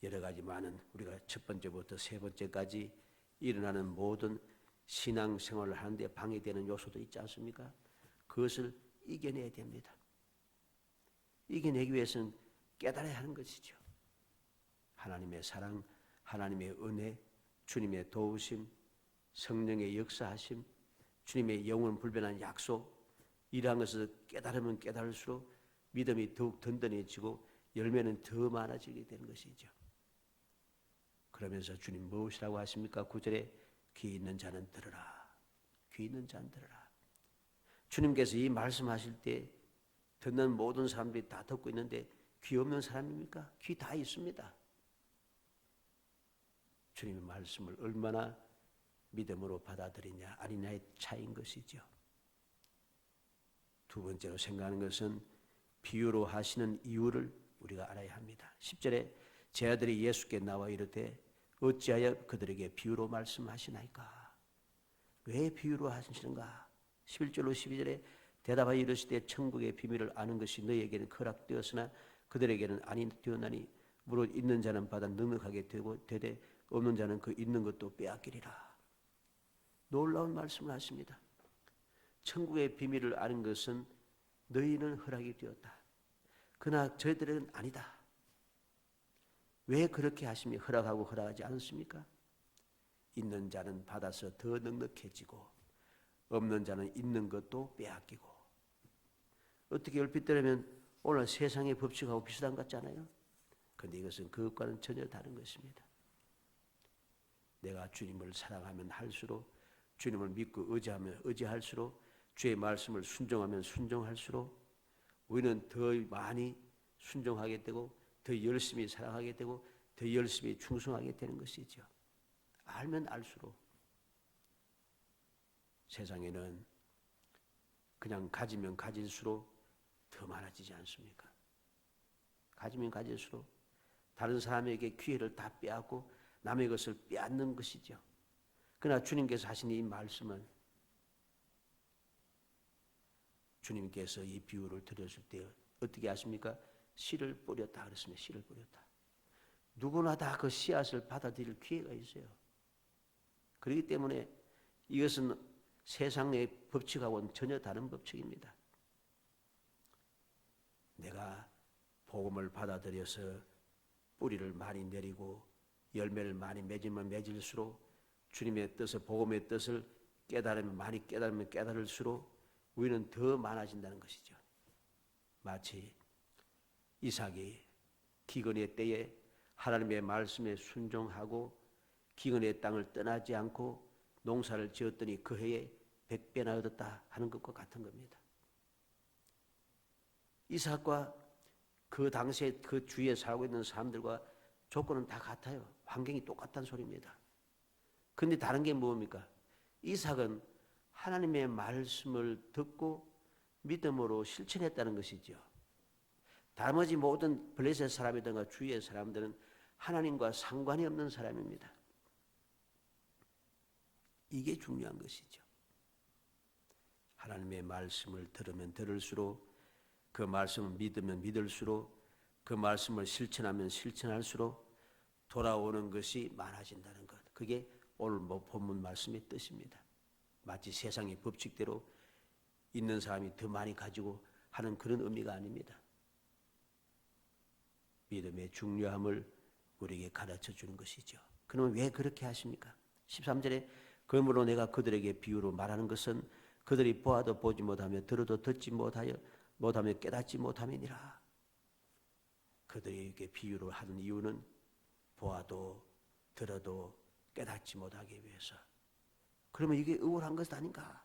여러 가지 많은 우리가 첫 번째부터 세 번째까지 일어나는 모든 신앙생활을 하는데 방해되는 요소도 있지 않습니까? 그것을 이겨내야 됩니다. 이겨내기 위해서는 깨달아야 하는 것이죠. 하나님의 사랑, 하나님의 은혜, 주님의 도우심, 성령의 역사하심, 주님의 영원 불변한 약속, 이러한 것을 깨달으면 깨달을수록 믿음이 더욱 든든해지고 열매는 더 많아지게 되는 것이죠. 그러면서 주님 무엇이라고 하십니까? 9절에 귀 있는 자는 들으라. 귀 있는 자는 들으라. 주님께서 이 말씀하실 때 듣는 모든 사람들이 다 듣고 있는데 귀 없는 사람입니까? 귀 다 있습니다. 주님의 말씀을 얼마나 믿음으로 받아들이냐 아니냐의 차이인 것이죠. 두 번째로 생각하는 것은 비유로 하시는 이유를 우리가 알아야 합니다. 10절에 제 아들이 예수께 나와 이르되 어찌하여 그들에게 비유로 말씀하시나이까? 왜 비유로 하시는가? 11절로 12절에 대답하여 이르시되 천국의 비밀을 아는 것이 너희에게는 허락되었으나 그들에게는 아니되었나니 무릇 있는 자는 받아 넉넉하게 되되 없는 자는 그 있는 것도 빼앗기리라. 놀라운 말씀을 하십니다. 천국의 비밀을 아는 것은 너희는 허락이 되었다. 그러나 저희들은 아니다. 왜 그렇게 하시며 허락하고 허락하지 않습니까? 있는 자는 받아서 더 넉넉해지고 없는 자는 있는 것도 빼앗기고. 어떻게 얼핏 들으면 오늘 세상의 법칙하고 비슷한 것 같잖아요. 그런데 이것은 그것과는 전혀 다른 것입니다. 내가 주님을 사랑하면 할수록, 주님을 믿고 의지하면 의지할수록, 주의 말씀을 순종하면 순종할수록 우리는 더 많이 순종하게 되고 더 열심히 사랑하게 되고 더 열심히 충성하게 되는 것이죠. 알면 알수록. 세상에는 그냥 가지면 가질수록 더 많아지지 않습니까? 가지면 가질수록 다른 사람에게 기회를 다 빼앗고 남의 것을 빼앗는 것이죠. 그러나 주님께서 하신 이 말씀은 주님께서 이 비유를 드렸을 때 어떻게 하십니까? 씨를 뿌렸다 그랬습니다. 씨를 뿌렸다. 누구나 다 그 씨앗을 받아들일 기회가 있어요. 그렇기 때문에 이것은 세상의 법칙하고는 전혀 다른 법칙입니다. 내가 복음을 받아들여서 뿌리를 많이 내리고 열매를 많이 맺으면 맺을수록 주님의 뜻을, 복음의 뜻을 깨달으면 많이 깨달으면 깨달을수록 우리는 더 많아진다는 것이죠. 마치 이삭이 기근의 때에 하나님의 말씀에 순종하고 기근의 땅을 떠나지 않고 농사를 지었더니 그 해에 100배나 얻었다 하는 것과 같은 겁니다. 이삭과 그 당시에 그 주위에 살고 있는 사람들과 조건은 다 같아요. 환경이 똑같다는 소리입니다. 그런데 다른 게 뭡니까? 이삭은 하나님의 말씀을 듣고 믿음으로 실천했다는 것이죠. 나머지 모든 블레셋 사람이든가 주위의 사람들은 하나님과 상관이 없는 사람입니다. 이게 중요한 것이죠. 하나님의 말씀을 들으면 들을수록, 그 말씀을 믿으면 믿을수록, 그 말씀을 실천하면 실천할수록 돌아오는 것이 많아진다는 것. 그게 오늘 본문 말씀의 뜻입니다. 마치 세상의 법칙대로 있는 사람이 더 많이 가지고 하는 그런 의미가 아닙니다. 믿음의 중요함을 우리에게 가르쳐 주는 것이죠. 그러면 왜 그렇게 하십니까? 13절에 그러므로 내가 그들에게 비유로 말하는 것은 그들이 보아도 보지 못하며 들어도 듣지 못하며 깨닫지 못함이니라. 그들에게 비유를 하는 이유는 보아도 들어도 깨닫지 못하기 위해서. 그러면 이게 억울한 것 아닌가?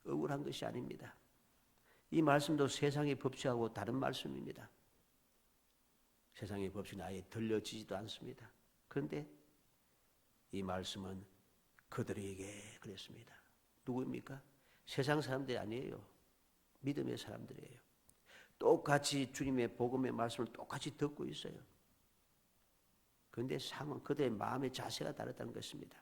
억울한 것이 아닙니다. 이 말씀도 세상의 법칙하고 다른 말씀입니다. 세상의 법칙은 아예 들려지지도 않습니다. 그런데 이 말씀은 그들에게 그랬습니다. 누구입니까? 세상 사람들이 아니에요. 믿음의 사람들이에요. 똑같이 주님의 복음의 말씀을 똑같이 듣고 있어요. 그런데 상황, 그들의 마음의 자세가 다르다는 것입니다.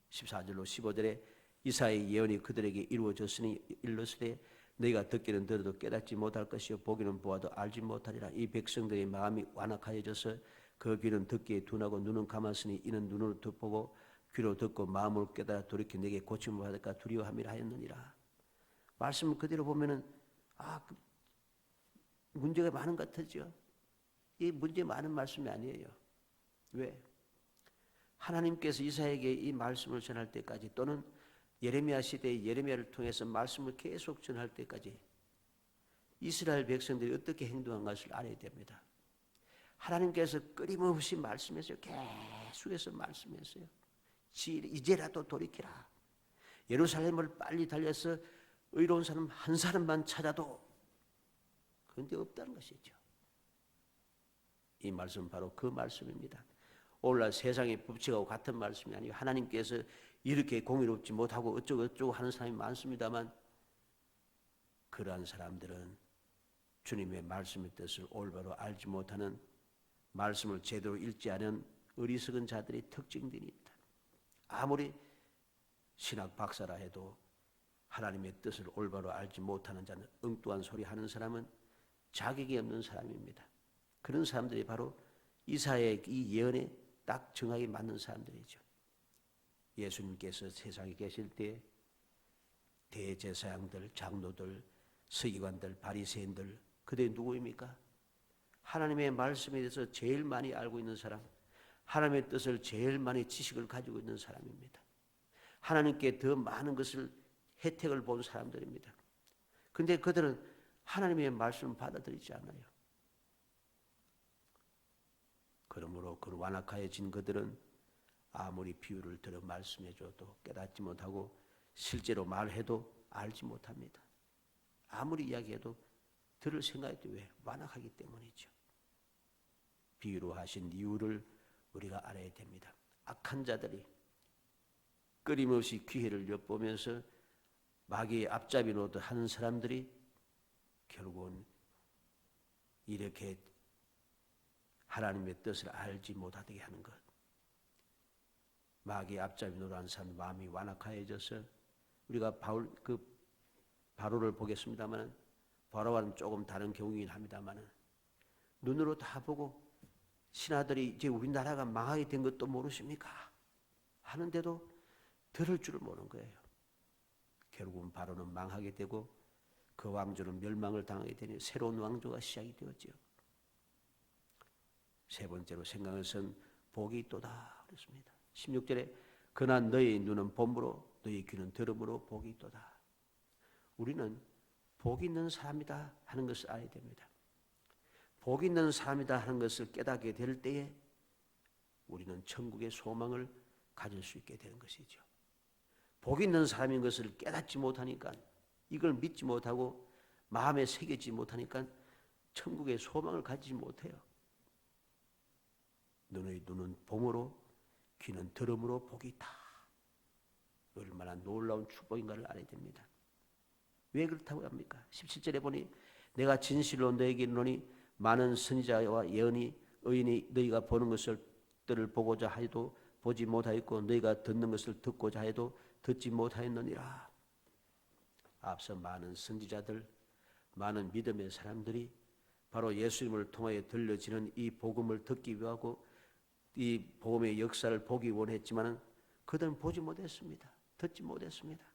14절로 15절에 이사야의 예언이 그들에게 이루어졌으니 일러스되 너희가 듣기는 들어도 깨닫지 못할 것이요 보기는 보아도 알지 못하리라. 이 백성들의 마음이 완악하여져서 그 귀는 듣기에 둔하고 눈은 감았으니 이는 눈으로 듣보고 귀로 듣고 마음으로 깨달아 돌이켜 내게 고침을 받을까 두려워함이라 하였느니라. 말씀을 그대로 보면은 문제가 많은 것 같죠. 이 문제 많은 말씀이 아니에요. 왜? 하나님께서 이사야에게 이 말씀을 전할 때까지 또는 예레미야 시대의 예레미야를 통해서 말씀을 계속 전할 때까지 이스라엘 백성들이 어떻게 행동한 것을 알아야 됩니다. 하나님께서 끊임없이 말씀했어요. 계속해서 말씀했어요. 이제라도 돌이키라. 예루살렘을 빨리 달려서 의로운 사람 한 사람만 찾아도 그런데 없다는 것이죠. 이 말씀은 바로 그 말씀입니다. 오늘날 세상의 법칙하고 같은 말씀이 아니고 하나님께서 이렇게 공의롭지 못하고 어쩌고 하는 사람이 많습니다만 그러한 사람들은 주님의 말씀의 뜻을 올바로 알지 못하는 말씀을 제대로 읽지 않은 어리석은 자들의 특징들입니다. 아무리 신학 박사라 해도 하나님의 뜻을 올바로 알지 못하는 자는 엉뚱한 소리 하는 사람은 자격이 없는 사람입니다. 그런 사람들이 바로 이사야의 이 예언에 딱 정확히 맞는 사람들이죠. 예수님께서 세상에 계실 때 대제사장들, 장로들, 서기관들, 바리새인들 그들이 누구입니까? 하나님의 말씀에 대해서 제일 많이 알고 있는 사람, 하나님의 뜻을 제일 많이 지식을 가지고 있는 사람입니다. 하나님께 더 많은 것을 혜택을 본 사람들입니다. 그런데 그들은 하나님의 말씀을 받아들이지 않아요. 그러므로 그 완악하여진 그들은 아무리 비유를 들어 말씀해줘도 깨닫지 못하고 실제로 말해도 알지 못합니다. 아무리 이야기해도 들을 생각해도 왜? 완악하기 때문이죠. 비유로 하신 이유를 우리가 알아야 됩니다. 악한 자들이 끊임없이 기회를 엿보면서 마귀의 앞잡이 노릇 하는 사람들이 결국은 이렇게 하나님의 뜻을 알지 못하게 하는 것. 마귀의 앞잡이 노릇하는 사람 마음이 완악하여져서 우리가 바로를 보겠습니다만 바로와는 조금 다른 경우이긴 합니다만 눈으로 다 보고 신하들이 이제 우리나라가 망하게 된 것도 모르십니까? 하는데도 들을 줄을 모르는 거예요. 결국은 바로는 망하게 되고 그 왕조는 멸망을 당하게 되니 새로운 왕조가 시작이 되었죠. 세 번째로 생각한 것은 복이 있도다 그랬습니다. 16절에 그러나 너희 눈은 봄으로 너희 귀는 들음으로 복이 있도다. 우리는 복이 있는 사람이다 하는 것을 알아야 됩니다. 복이 있는 사람이다 하는 것을 깨닫게 될 때에 우리는 천국의 소망을 가질 수 있게 되는 것이죠. 복이 있는 사람인 것을 깨닫지 못하니까, 이걸 믿지 못하고 마음에 새기지 못하니까 천국의 소망을 가지지 못해요. 너의 눈은 봄으로 귀는 들음으로 복이 있다. 얼마나 놀라운 축복인가를 알아야 됩니다. 왜 그렇다고 합니까? 17절에 보니 내가 진실로 너에게 이르노니 많은 선지자와 예언이 의인이 너희가 보는 것들을 보고자 하여도 보지 못하였고 너희가 듣는 것을 듣고자 해도 듣지 못하였느니라. 앞서 많은 선지자들, 많은 믿음의 사람들이 바로 예수님을 통하여 들려지는 이 복음을 듣기 위하고 이 복음의 역사를 보기 원했지만 그들은 보지 못했습니다. 듣지 못했습니다.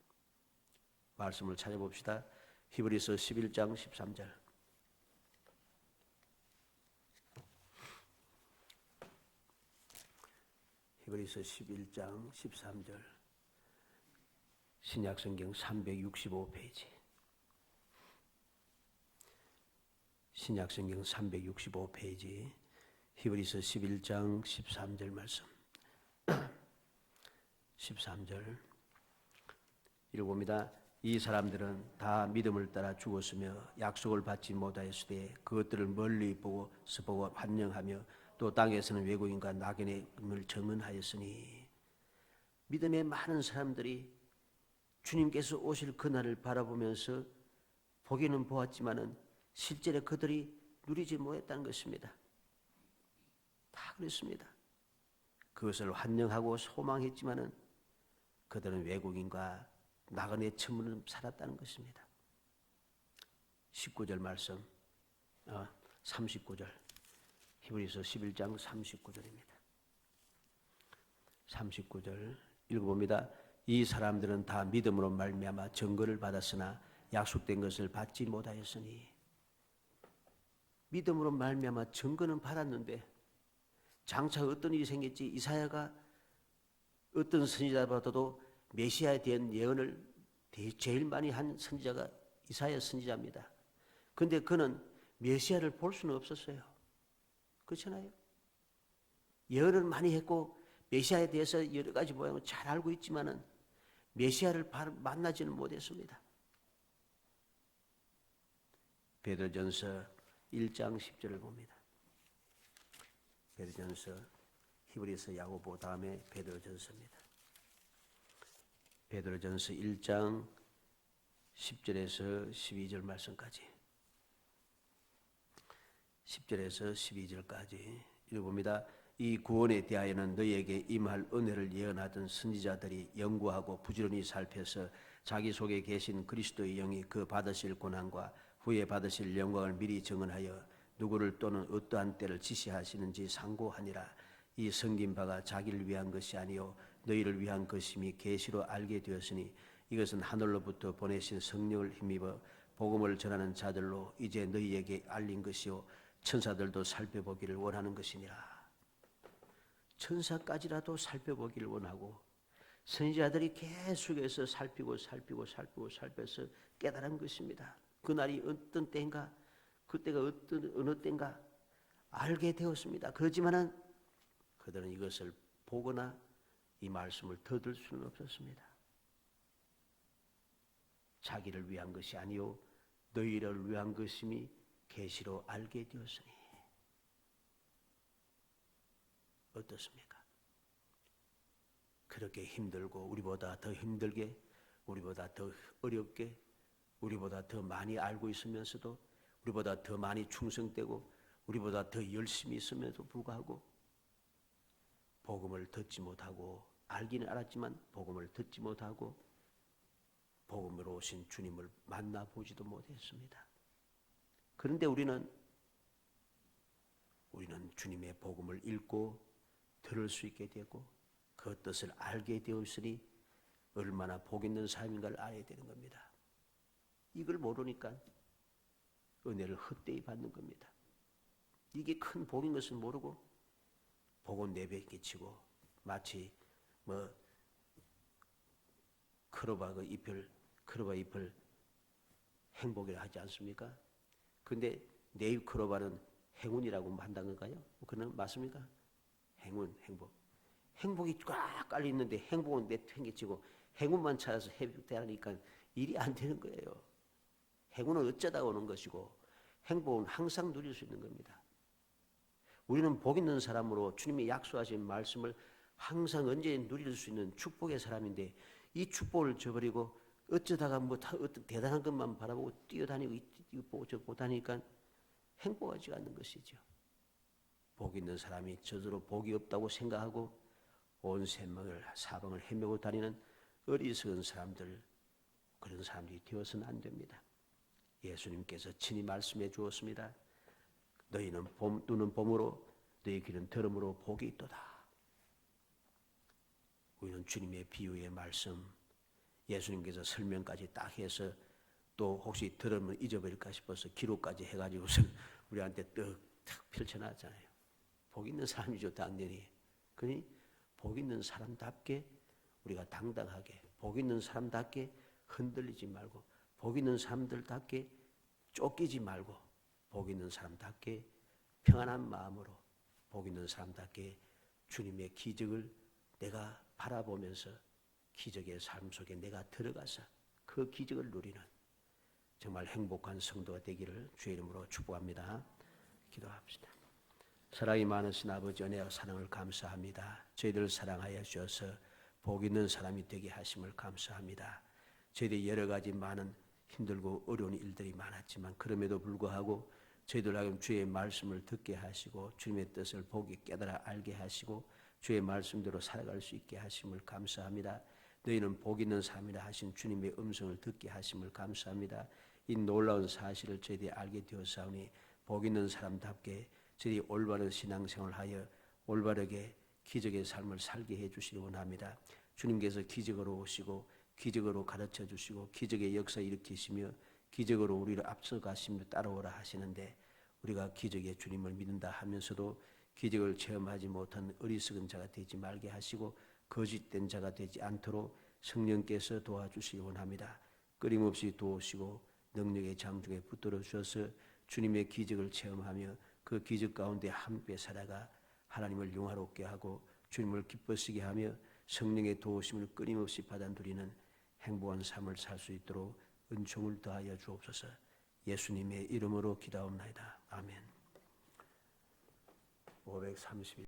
말씀을 찾아봅시다. 히브리서 11장 13절. 히브리서 11장 13절. 신약성경 365페이지. 신약성경 365페이지. 히브리서 11장 13절 말씀. 13절 읽어봅니다. 이 사람들은 다 믿음을 따라 죽었으며 약속을 받지 못하였으되 그것들을 멀리 보고 스보고 환영하며 또 땅에서는 외국인과 낙인을 증언하였으니. 믿음의 많은 사람들이 주님께서 오실 그날을 바라보면서 보기는 보았지만은 실제로 그들이 누리지 못했다는 것입니다. 다 그랬습니다. 그것을 환영하고 소망했지만은 그들은 외국인과 나그네 처문을 살았다는 것입니다. 19절 말씀, 39절, 히브리서 11장 39절입니다. 39절 읽어봅니다. 이 사람들은 다 믿음으로 말미암아 증거를 받았으나 약속된 것을 받지 못하였으니. 믿음으로 말미암아 증거는 받았는데 장차 어떤 일이 생겼지? 이사야가 어떤 선지자보다도 메시아에 대한 예언을 제일 많이 한 선지자가 이사야 선지자입니다. 그런데 그는 메시아를 볼 수는 없었어요. 그렇잖아요. 예언을 많이 했고 메시아에 대해서 여러 가지 모양을 잘 알고 있지만은 메시아를 만나지는 못했습니다. 베드로전서 1장 10절을 봅니다. 베드로전서, 히브리서, 야고보 다음에 베드로전서입니다. 베드로전서 1장 10절에서 12절 말씀까지, 10절에서 12절까지 읽어봅니다. 이 구원에 대하여는 너희에게 임할 은혜를 예언하던 선지자들이 연구하고 부지런히 살펴서 자기 속에 계신 그리스도의 영이 그 받으실 고난과 후에 받으실 영광을 미리 증언하여 누구를 또는 어떠한 때를 지시하시는지 상고하니라. 이 섬긴 바가 자기를 위한 것이 아니요 너희를 위한 것임이 계시로 알게 되었으니 이것은 하늘로부터 보내신 성령을 힘입어 복음을 전하는 자들로 이제 너희에게 알린 것이요 천사들도 살펴보기를 원하는 것이니라. 천사까지라도 살펴보기를 원하고 선지자들이 계속해서 살펴서 깨달은 것입니다. 그날이 어떤 때인가, 그때가 어느 때인가 알게 되었습니다. 그렇지만은 그들은 이것을 보거나 이 말씀을 들을 수는 없었습니다. 자기를 위한 것이 아니요 너희를 위한 것임이 계시로 알게 되었으니. 어떻습니까? 그렇게 힘들고 우리보다 더 힘들게, 우리보다 더 어렵게, 우리보다 더 많이 알고 있으면서도, 우리보다 더 많이 충성되고 우리보다 더 열심히 있음에도 불구하고 복음을 듣지 못하고, 알기는 알았지만 복음을 듣지 못하고 복음으로 오신 주님을 만나보지도 못했습니다. 그런데 우리는 우리는 주님의 복음을 읽고 들을 수 있게 되고 그 뜻을 알게 되었으니 얼마나 복 있는 삶인가를 알아야 되는 겁니다. 이걸 모르니까 은혜를 헛되이 받는 겁니다. 이게 큰 복인 것을 모르고 복은 내뱉기치고 마치 크로바 잎을 행복이라 하지 않습니까? 근데 네잎 크로바는 행운이라고 한다는 건가요? 그는 맞습니까? 행복. 행복이 꽉 깔려 있는데 행복은 내팽개치고 행운만 찾아서 회복되니까 일이 안 되는 거예요. 행운은 어쩌다 오는 것이고 행복은 항상 누릴 수 있는 겁니다. 우리는 복 있는 사람으로 주님이 약속하신 말씀을 항상 언제 누릴 수 있는 축복의 사람인데 이 축복을 저버리고 어쩌다가 어떤 대단한 것만 바라보고 뛰어다니고 이거 보고 저거 보고 다니니까 행복하지가 않는 것이죠. 복 있는 사람이 저절로 복이 없다고 생각하고 온 사방을 헤매고 다니는 어리석은 사람들, 그런 사람들이 되어서는 안 됩니다. 예수님께서 친히 말씀해 주었습니다. 너희는 눈은 봄으로 너희 귀는 들음으로 복이 있도다. 우리는 주님의 비유의 말씀, 예수님께서 설명까지 딱 해서 또 혹시 들으면 잊어버릴까 싶어서 기록까지 해가지고서 우리한테 탁 펼쳐놨잖아요. 복 있는 사람이죠, 당연히. 그러니 복 있는 사람답게 우리가 당당하게, 복 있는 사람답게 흔들리지 말고, 복 있는 사람들답게 쫓기지 말고, 복 있는 사람답게 평안한 마음으로, 복 있는 사람답게 주님의 기적을 내가 바라보면서 기적의 삶 속에 내가 들어가서 그 기적을 누리는 정말 행복한 성도가 되기를 주의 이름으로 축복합니다. 기도합시다. 사랑이 많으신 아버지 은혜와 사랑을 감사합니다. 저희들 사랑하여 주셔서 복 있는 사람이 되게 하심을 감사합니다. 저희들이 여러 가지 많은 힘들고 어려운 일들이 많았지만 그럼에도 불구하고 저희들 하여금 주의 말씀을 듣게 하시고 주님의 뜻을 보게 깨달아 알게 하시고 주의 말씀대로 살아갈 수 있게 하심을 감사합니다. 너희는 복 있는 삶이라 하신 주님의 음성을 듣게 하심을 감사합니다. 이 놀라운 사실을 저희들이 알게 되었사오니 복 있는 사람답게 저희들이 올바른 신앙생활을 하여 올바르게 기적의 삶을 살게 해주시기 원합니다. 주님께서 기적으로 오시고 기적으로 가르쳐 주시고 기적의 역사 일으키시며 기적으로 우리를 앞서가시며 따라오라 하시는데 우리가 기적의 주님을 믿는다 하면서도 기적을 체험하지 못한 어리석은 자가 되지 말게 하시고 거짓된 자가 되지 않도록 성령께서 도와주시기 원합니다. 끊임없이 도우시고 능력의 장중에 붙들어 주셔서 주님의 기적을 체험하며 그 기적 가운데 함께 살아가 하나님을 영화롭게 하고 주님을 기쁘시게 하며 성령의 도우심을 끊임없이 받아 누리는 행복한 삶을 살 수 있도록 은총을 더하여 주옵소서. 예수님의 이름으로 기도하옵나이다. 아멘. 531